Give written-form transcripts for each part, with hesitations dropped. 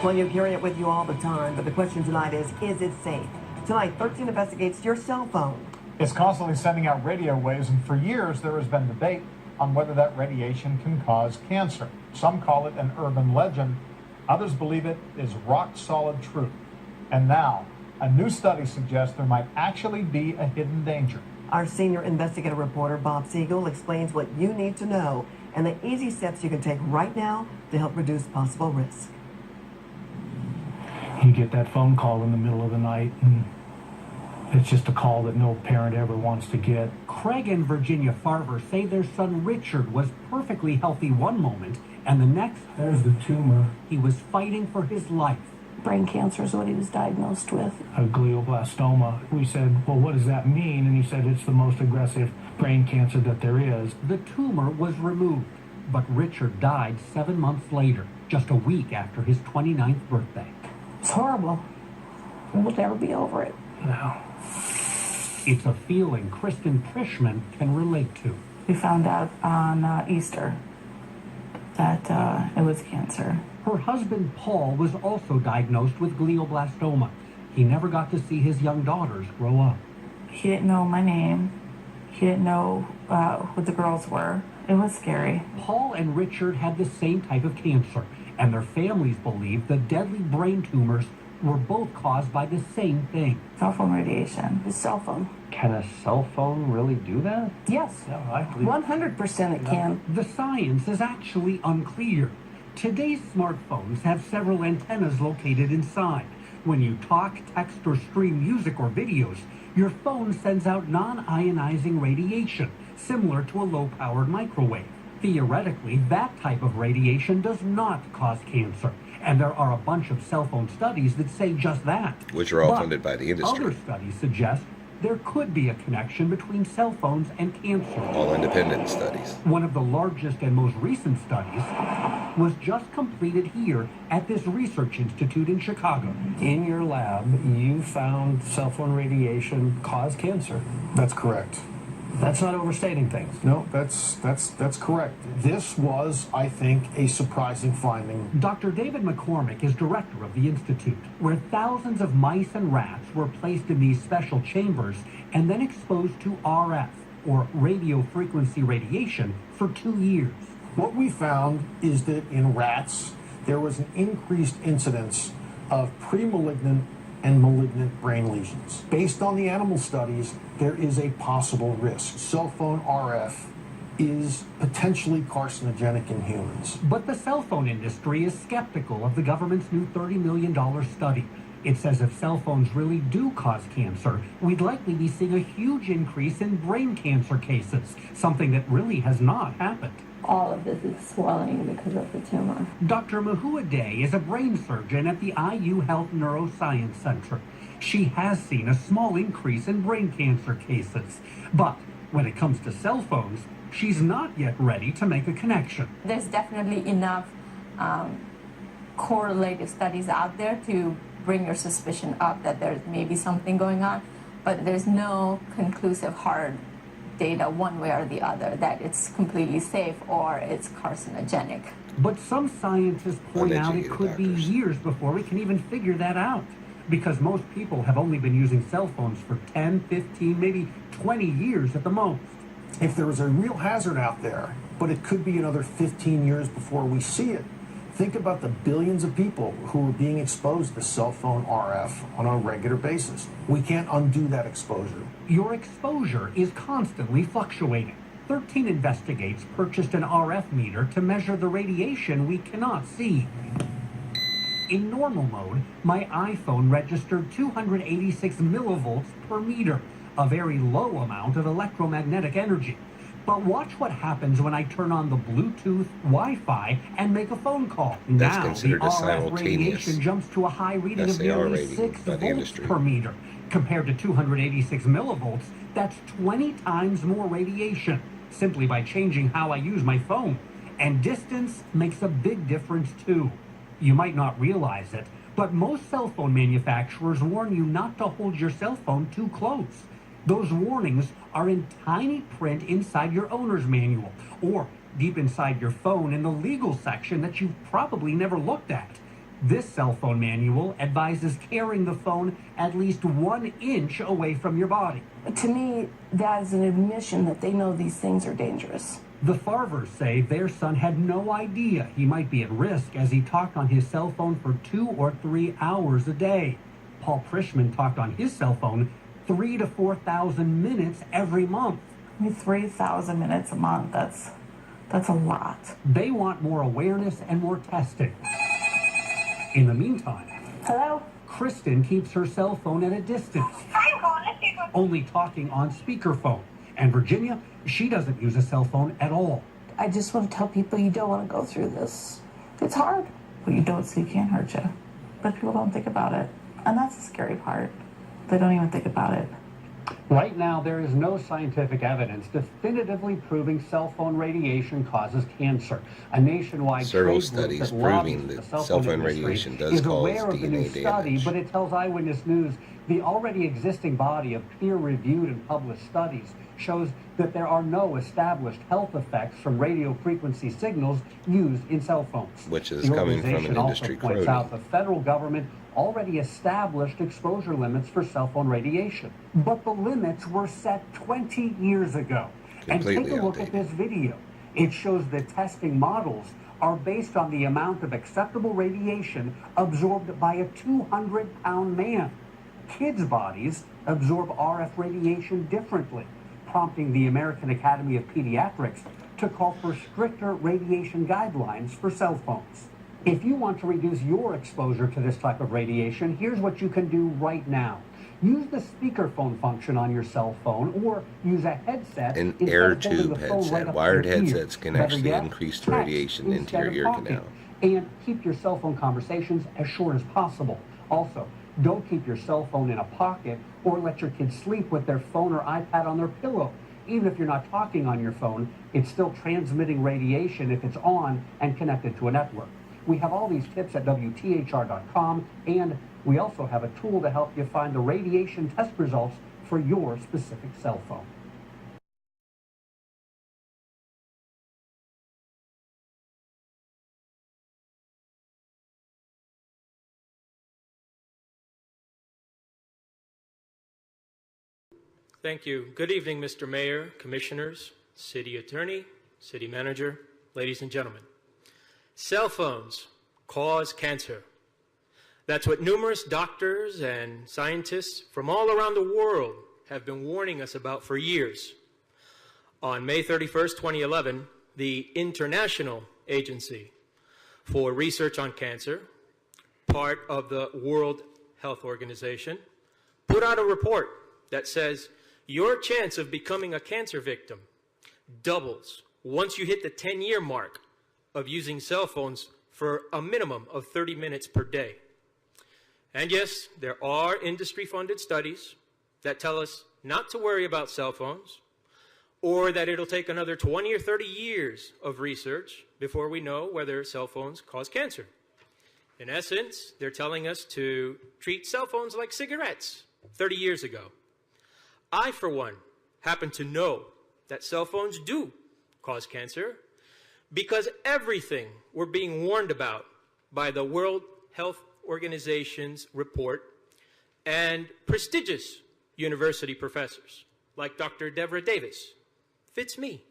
Well, you carry it with you all the time, but the question tonight is it safe? Tonight, 13 investigates your cell phone. It's constantly sending out radio waves, and for years there has been debate on whether that radiation can cause cancer. Some call it an urban legend. Others believe it is rock-solid truth. And now, a new study suggests there might actually be a hidden danger. Our senior investigative reporter, Bob Siegel, explains what you need to know and the easy steps you can take right now to help reduce possible risk. You get that phone call in the middle of the night, and it's just a call that no parent ever wants to get. Craig and Virginia Farver say their son Richard was perfectly healthy one moment, and the next, There's the tumor, he was fighting for his life. Brain cancer is what he was diagnosed with. a glioblastoma. We said, well, what does that mean? And he said, it's the most aggressive brain cancer that there is. The tumor was removed, but Richard died 7 months later, just a week after his 29th birthday. It's horrible. We'll never be over it. No. It's a feeling Cristin Prischman can relate to. We found out on Easter that it was cancer. Her husband, Paul, was also diagnosed with glioblastoma. He never got to see his young daughters grow up. He didn't know my name. He didn't know who the girls were. It was scary. Paul and Richard had the same type of cancer, and their families believed the deadly brain tumors were both caused by the same thing. Cell phone radiation. His cell phone. Can a cell phone really do that? Yes. Yeah, I believe 100% it can. The science is actually unclear. Today's smartphones have several antennas located inside. When you talk, text, or stream music or videos, your phone sends out non-ionizing radiation, similar to a low-powered microwave. Theoretically, that type of radiation does not cause cancer, and there are a bunch of cell phone studies that say just that. Which are all But funded by the industry. Other studies suggest there could be a connection between cell phones and cancer. All independent studies. One of the largest and most recent studies was just completed here at this research institute in Chicago. In your lab, you found cell phone radiation cause cancer. That's correct. That's not overstating things. No, that's correct. This was, I think, a surprising finding. Dr. David McCormick is director of the institute, where thousands of mice and rats were placed in these special chambers and then exposed to RF, or radio frequency radiation, for 2 years. What we found is that in rats, there was an increased incidence of premalignant and malignant brain lesions. Based on the animal studies, there is a possible risk. Cell phone RF is potentially carcinogenic in humans. But the cell phone industry is skeptical of the government's new $30 million study. It says if cell phones really do cause cancer, we'd likely be seeing a huge increase in brain cancer cases, something that really has not happened. All of this is swelling because of the tumor. Dr. Mahua Day is a brain surgeon at the IU Health Neuroscience Center. She has seen a small increase in brain cancer cases. But when it comes to cell phones, she's not yet ready to make a connection. There's definitely enough correlative studies out there to bring your suspicion up that there's maybe something going on, but there's no conclusive hard data one way or the other that it's completely safe or it's carcinogenic. But some scientists point out it could be years before we can even figure that out, because most people have only been using cell phones for 10, 15, maybe 20 years at the most. If there is a real hazard out there, but it could be another 15 years before we see it, think about the billions of people who are being exposed to cell phone RF on a regular basis. We can't undo that exposure. Your exposure is constantly fluctuating. 13 Investigates purchased an RF meter to measure the radiation we cannot see. In normal mode, my iPhone registered 286 millivolts per meter, a very low amount of electromagnetic energy. But watch what happens when I turn on the Bluetooth, Wi-Fi, and make a phone call. That's now considered the a RF simultaneous radiation jumps to a high reading of SAR nearly rating 6 by the volts industry. per meter. Compared to 286 millivolts, that's 20 times more radiation, simply by changing how I use my phone. And distance makes a big difference too. You might not realize it, but most cell phone manufacturers warn you not to hold your cell phone too close. Those warnings are in tiny print inside your owner's manual, or deep inside your phone in the legal section that you've probably never looked at. This cell phone manual advises carrying the phone at least 1 inch away from your body. To me, that is an admission that they know these things are dangerous. The Farvers say their son had no idea he might be at risk as he talked on his cell phone for 2 or 3 hours a day. Paul Prischman talked on his cell phone 3,000 to 4,000 minutes every month. 3,000 minutes a month, that's a lot. They want more awareness and more testing. In the meantime, Hello? Cristin keeps her cell phone at a distance, only talking on speakerphone. And Virginia, she doesn't use a cell phone at all. I just want to tell people you don't want to go through this. It's hard. What you don't see can't hurt you. But people don't think about it. And that's the scary part. They don't even think about it. Right now, there is no scientific evidence definitively proving cell phone radiation causes cancer. A nationwide Several trade group studies that proving lobbies that the cell phone industry radiation does is cause aware of the new DNA study, damage. but it tells Eyewitness News the already existing body of peer-reviewed and published studies shows that there are no established health effects from radio frequency signals used in cell phones. Which is The coming from organization an industry also points crony. out the federal government already established exposure limits for cell phone radiation. But the limits were set 20 years ago. And take Completely a look at outdated. this video. It shows the testing models are based on the amount of acceptable radiation absorbed by a 200-pound man. Kids' bodies absorb RF radiation differently, prompting the American Academy of Pediatrics to call for stricter radiation guidelines for cell phones. If you want to reduce your exposure to this type of radiation, here's what you can do right now. Use the speakerphone function on your cell phone or use a headset. An instead air of holding tube the phone headset. right up to Wired your ear. headsets can Better actually yet, increase the text radiation into instead your of ear talking. canal. And keep your cell phone conversations as short as possible. Also, don't keep your cell phone in a pocket or let your kids sleep with their phone or iPad on their pillow. Even if you're not talking on your phone, it's still transmitting radiation if it's on and connected to a network. We have all these tips at WTHR.com, and we also have a tool to help you find the radiation test results for your specific cell phone. Thank you. Good evening, Mr. Mayor, Commissioners, City Attorney, City Manager, ladies and gentlemen. Cell phones cause cancer. That's what numerous doctors and scientists from all around the world have been warning us about for years. On May 31st, 2011, the International Agency for Research on Cancer, part of the World Health Organization, put out a report that says your chance of becoming a cancer victim doubles once you hit the 10-year mark of using cell phones for a minimum of 30 minutes per day. And yes, there are industry-funded studies that tell us not to worry about cell phones, or that it'll take another 20 or 30 years of research before we know whether cell phones cause cancer. In essence, they're telling us to treat cell phones like cigarettes 30 years ago. I, for one, happen to know that cell phones do cause cancer because everything we're being warned about by the World Health Organization's report and prestigious university professors like Dr. Deborah Davis fits me.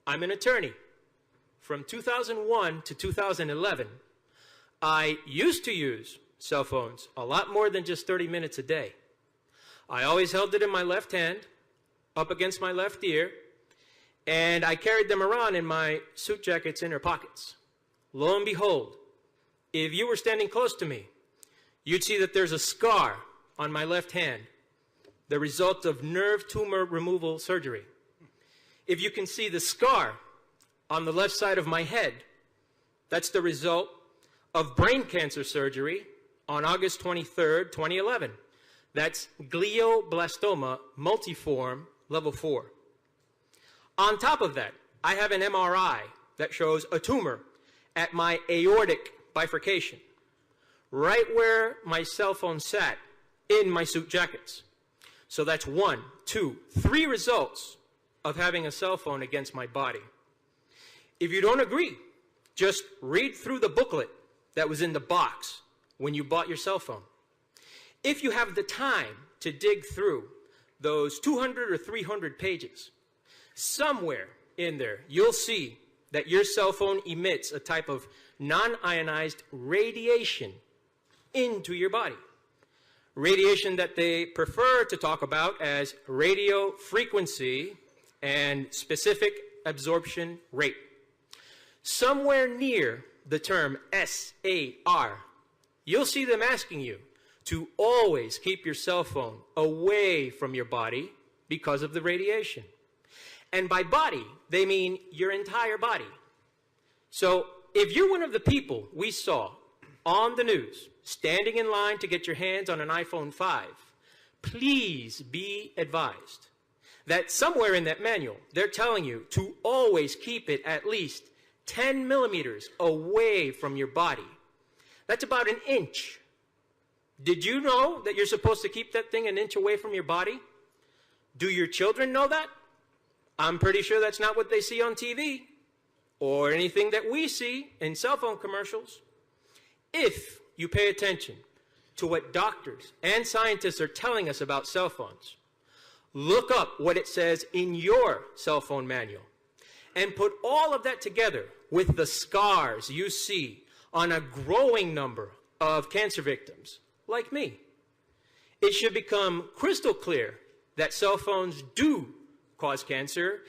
I'm an attorney. From 2001 to 2011, I used to use cell phones a lot more than just 30 minutes a day. I always held it in my left hand, up against my left ear, and I carried them around in my suit jacket's inner pockets. Lo and behold, if you were standing close to me, you'd see that there's a scar on my left hand, the result of nerve tumor removal surgery. If you can see the scar on the left side of my head, that's the result of brain cancer surgery on August 23rd, 2011. That's glioblastoma multiforme level 4. On top of that, I have an MRI that shows a tumor at my aortic bifurcation, right where my cell phone sat in my suit jackets. So that's 1, 2, 3 results of having a cell phone against my body. If you don't agree, just read through the booklet that was in the box when you bought your cell phone. If you have the time to dig through those 200 or 300 pages, somewhere in there you'll see that your cell phone emits a type of non-ionized radiation into your body. Radiation that they prefer to talk about as radio frequency and specific absorption rate. Somewhere near the term SAR, you'll see them asking you to always keep your cell phone away from your body because of the radiation. And by body, they mean your entire body. So if you're one of the people we saw on the news standing in line to get your hands on an iPhone 5, please be advised that somewhere in that manual, they're telling you to always keep it at least 10 millimeters away from your body. That's about an inch. Did you know that you're supposed to keep that thing an inch away from your body? Do your children know that? I'm pretty sure that's not what they see on TV or anything that we see in cell phone commercials. If you pay attention to what doctors and scientists are telling us about cell phones, look up what it says in your cell phone manual and put all of that together with the scars you see on a growing number of cancer victims like me. It should become crystal clear that cell phones do cause cancer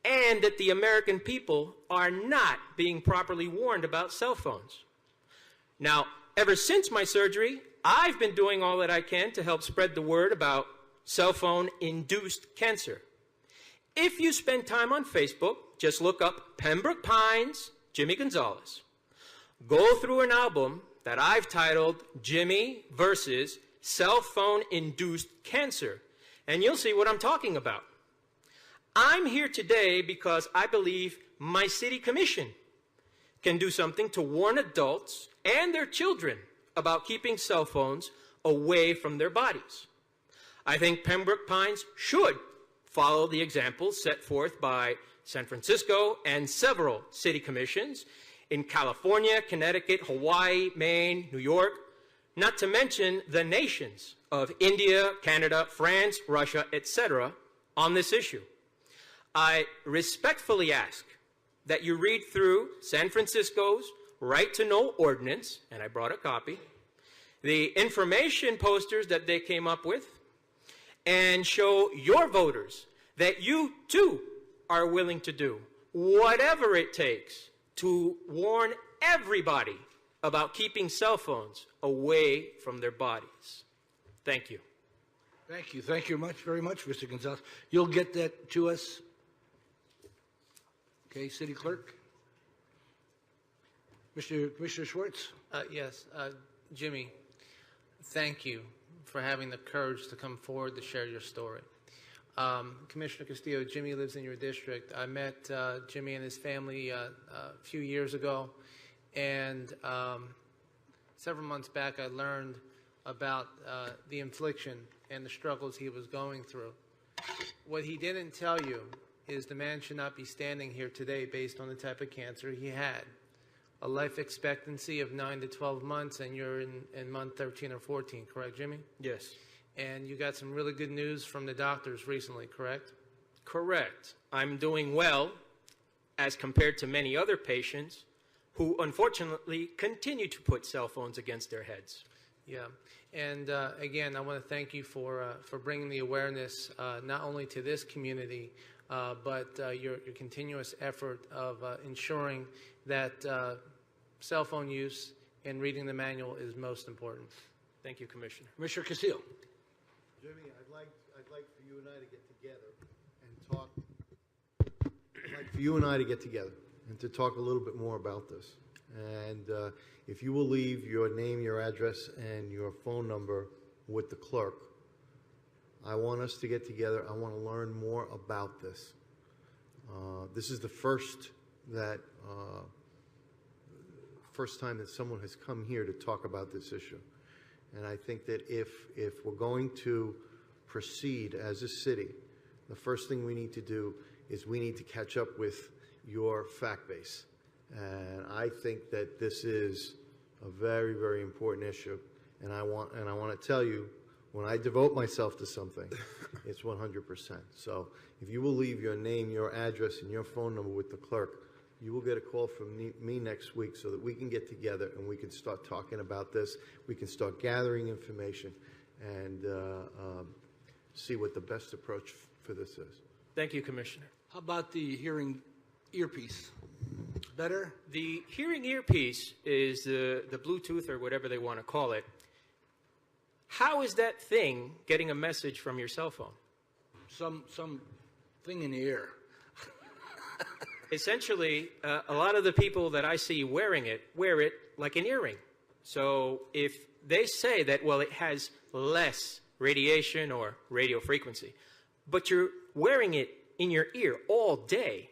and that the American people are not being properly warned about cell phones. Now, ever since my surgery, I've been doing all that I can to help spread the word about cell phone-induced cancer. If you spend time on Facebook, just look up Pembroke Pines, Jimmy Gonzalez. Go through an album that I've titled Jimmy versus Cell Phone-Induced Cancer, and you'll see what I'm talking about. I'm here today because I believe my city commission can do something to warn adults and their children about keeping cell phones away from their bodies. I think Pembroke Pines should follow the examples set forth by San Francisco and several city commissions in California, Connecticut, Hawaii, Maine, New York, not to mention the nations of India, Canada, France, Russia, etc. on this issue. I respectfully ask that you read through San Francisco's Right to Know Ordinance, and I brought a copy, the information posters that they came up with, and show your voters that you too are willing to do whatever it takes to warn everybody about keeping cell phones away from their bodies. Thank you. Thank you. Thank you very much, Mr. Gonzalez. You'll get that to us. Okay, City Clerk. Commissioner Schwartz. Yes, Jimmy, thank you for having the courage to come forward to share your story. Commissioner Castillo, Jimmy lives in your district. I met Jimmy and his family a few years ago, and several months back I learned about the infliction and the struggles he was going through. What he didn't tell you is the man should not be standing here today based on the type of cancer he had. A life expectancy of 9 to 12 months, and you're in month 13 or 14, correct, Jimmy? Yes. And you got some really good news from the doctors recently, correct? Correct. I'm doing well as compared to many other patients who unfortunately continue to put cell phones against their heads. Yeah, and again, I want to thank you for bringing the awareness not only to this community, but your continuous effort of ensuring that cell phone use and reading the manual is most important. Thank you, Commissioner. Commissioner Castillo. Jimmy, I'd like for you and I to get together and talk. I'd like for you and I to get together and to talk a little bit more about this. And if you will leave your name, your address, and your phone number with the clerk, I want us to get together. I want to learn more about this. This is the first time that someone has come here to talk about this issue. And I think that if we're going to proceed as a city, the first thing we need to do is we need to catch up with your fact base. And I think that this is a very, very important issue. And I want to tell you, when I devote myself to something, it's 100%. So if you will leave your name, your address, and your phone number with the clerk, you will get a call from me next week so that we can get together and we can start talking about this. We can start gathering information and see what the best approach for this is. Thank you, Commissioner. How about the hearing earpiece? Better? The hearing earpiece is the Bluetooth or whatever they want to call it. How is that thing getting a message from your cell phone? Some thing in the ear. Essentially, a lot of the people that I see wearing it wear it like an earring. So if they say that, well, it has less radiation or radio frequency, but you're wearing it in your ear all day,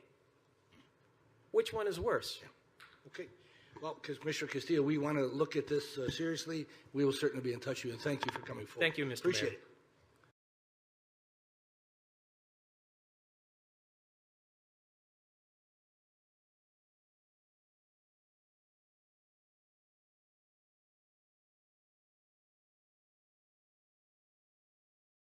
which one is worse? Okay. Well, Commissioner Castillo, we want to look at this seriously. We will certainly be in touch with you, and thank you for coming forward. Thank you, Mr. Appreciate Mayor. it.